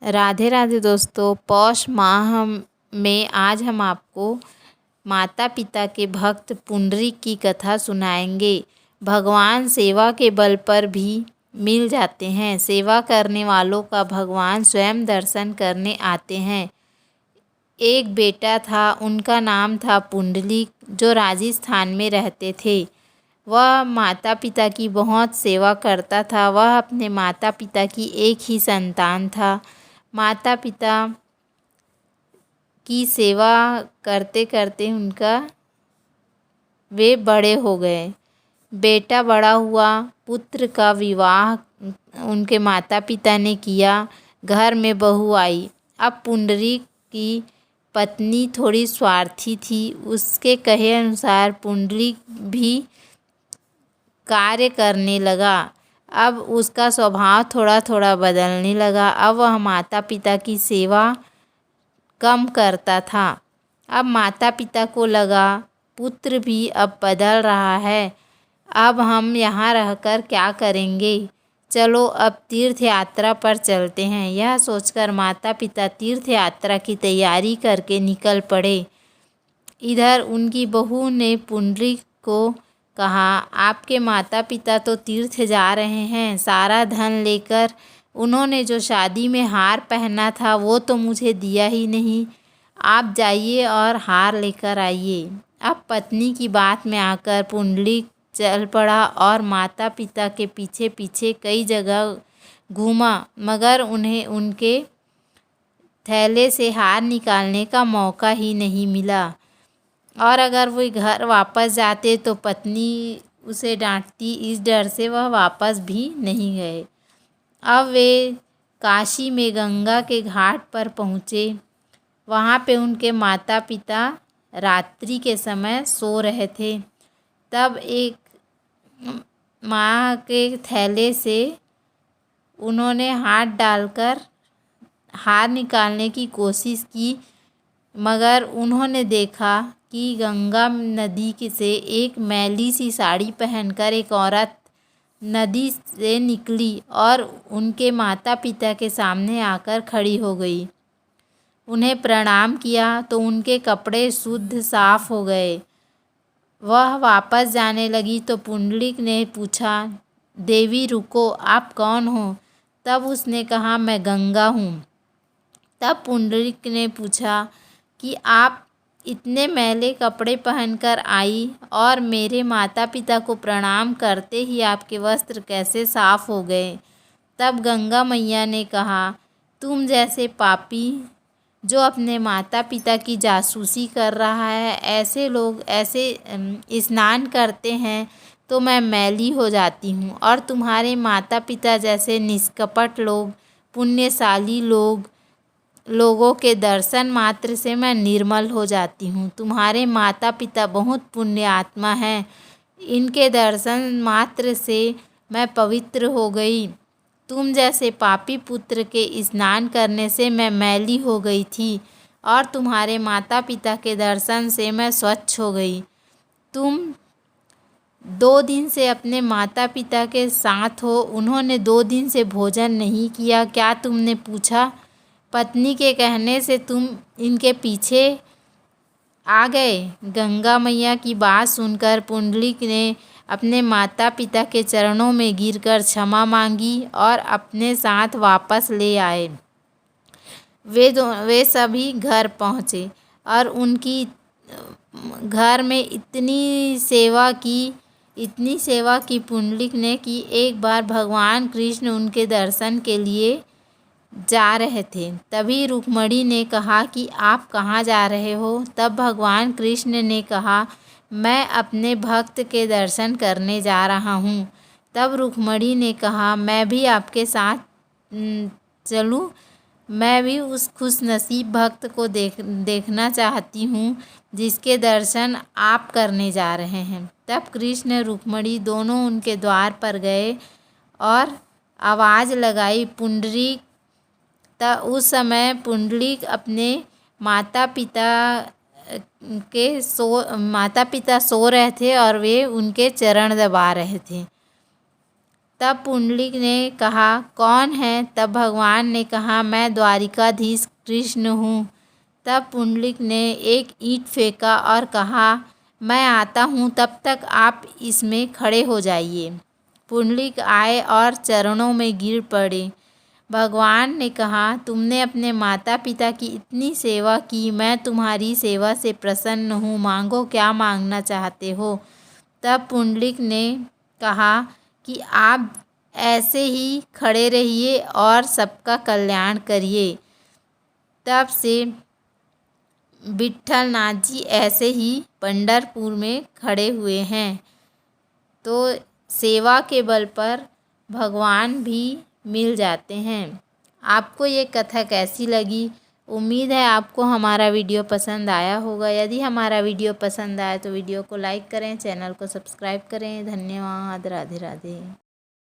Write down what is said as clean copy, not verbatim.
राधे राधे दोस्तों। पौष माह में आज हम आपको माता पिता के भक्त पुंडरीक की कथा सुनाएंगे। भगवान सेवा के बल पर भी मिल जाते हैं। सेवा करने वालों का भगवान स्वयं दर्शन करने आते हैं। एक बेटा था, उनका नाम था पुंडलीक, जो राजस्थान में रहते थे। वह माता पिता की बहुत सेवा करता था। वह अपने माता पिता की एक ही संतान था। माता पिता की सेवा करते करते वे बड़े हो गए। बेटा बड़ा हुआ, पुत्र का विवाह उनके माता पिता ने किया। घर में बहू आई। अब पुंडरीक की पत्नी थोड़ी स्वार्थी थी। उसके कहे अनुसार पुंडरीक भी कार्य करने लगा। अब उसका स्वभाव थोड़ा थोड़ा बदलने लगा। अब वह माता पिता की सेवा कम करता था। अब माता पिता को लगा पुत्र भी अब बदल रहा है, अब हम यहाँ रहकर क्या करेंगे, चलो अब तीर्थ यात्रा पर चलते हैं। यह सोचकर माता पिता तीर्थ यात्रा की तैयारी करके निकल पड़े। इधर उनकी बहू ने पुंडरीक को कहा, आपके माता पिता तो तीर्थ जा रहे हैं, सारा धन लेकर। उन्होंने जो शादी में हार पहना था वो तो मुझे दिया ही नहीं। आप जाइए और हार लेकर आइए। अब पत्नी की बात में आकर पुंडरीक चल पड़ा और माता पिता के पीछे पीछे कई जगह घूमा, मगर उन्हें उनके थैले से हार निकालने का मौका ही नहीं मिला। और अगर वो घर वापस जाते तो पत्नी उसे डांटती। इस डर से वह वापस भी नहीं गए। अब वे काशी में गंगा के घाट पर पहुँचे। वहाँ पे उनके माता पिता रात्रि के समय सो रहे थे। तब एक माँ के थैले से उन्होंने हाथ डालकर हार निकालने की कोशिश की, मगर उन्होंने देखा कि गंगा नदी से एक मैली सी साड़ी पहनकर एक औरत नदी से निकली और उनके माता पिता के सामने आकर खड़ी हो गई। उन्हें प्रणाम किया तो उनके कपड़े शुद्ध साफ हो गए। वह वापस जाने लगी तो पुंडरीक ने पूछा, देवी रुको, आप कौन हो? तब उसने कहा, मैं गंगा हूँ। तब पुंडरीक ने पूछा कि आप इतने मैले कपड़े पहनकर आई और मेरे माता पिता को प्रणाम करते ही आपके वस्त्र कैसे साफ हो गए? तब गंगा मैया ने कहा, तुम जैसे पापी जो अपने माता पिता की जासूसी कर रहा है, ऐसे लोग ऐसे स्नान करते हैं तो मैं मैली हो जाती हूँ, और तुम्हारे माता पिता जैसे निष्कपट लोग, पुण्यशाली लोगों के दर्शन मात्र से मैं निर्मल हो जाती हूँ। तुम्हारे माता पिता बहुत पुण्य आत्मा हैं, इनके दर्शन मात्र से मैं पवित्र हो गई। तुम जैसे पापी पुत्र के स्नान करने से मैं मैली हो गई थी, और तुम्हारे माता पिता के दर्शन से मैं स्वच्छ हो गई। तुम 2 दिन से अपने माता पिता के साथ हो, उन्होंने 2 दिन से भोजन नहीं किया, क्या तुमने पूछा? पत्नी के कहने से तुम इनके पीछे आ गए। गंगा मैया की बात सुनकर पुंडरीक ने अपने माता पिता के चरणों में गिरकर क्षमा मांगी और अपने साथ वापस ले आए। वे सभी घर पहुँचे और उनकी घर में इतनी सेवा की पुंडरीक ने कि एक बार भगवान कृष्ण उनके दर्शन के लिए जा रहे थे। तभी रुक्मणी ने कहा कि आप कहाँ जा रहे हो? तब भगवान कृष्ण ने कहा, मैं अपने भक्त के दर्शन करने जा रहा हूँ। तब रुक्मणी ने कहा, मैं भी आपके साथ चलूँ? मैं भी उस खुशनसीब भक्त को देखना चाहती हूँ जिसके दर्शन आप करने जा रहे हैं। तब कृष्ण रुक्मणी दोनों उनके द्वार पर गए और आवाज़ लगाई, पुंडरीक। उस समय पुंडरीक अपने माता पिता सो रहे थे और वे उनके चरण दबा रहे थे। तब पुंडलिक ने कहा, कौन है? तब भगवान ने कहा, मैं द्वारिकाधीश कृष्ण हूँ। तब पुंडलिक ने एक ईंट फेंका और कहा, मैं आता हूँ, तब तक आप इसमें खड़े हो जाइए। पुंडलिक आए और चरणों में गिर पड़े। भगवान ने कहा, तुमने अपने माता पिता की इतनी सेवा की, मैं तुम्हारी सेवा से प्रसन्न हूँ, मांगो, क्या मांगना चाहते हो? तब पुंडलिक ने कहा कि आप ऐसे ही खड़े रहिए और सबका कल्याण करिए। तब से विट्ठल नाथ जी ऐसे ही पंढरपुर में खड़े हुए हैं। तो सेवा के बल पर भगवान भी मिल जाते हैं। आपको ये कथा कैसी लगी? उम्मीद है आपको हमारा वीडियो पसंद आया होगा। यदि हमारा वीडियो पसंद आया तो वीडियो को लाइक करें, चैनल को सब्सक्राइब करें। धन्यवाद। राधे राधे।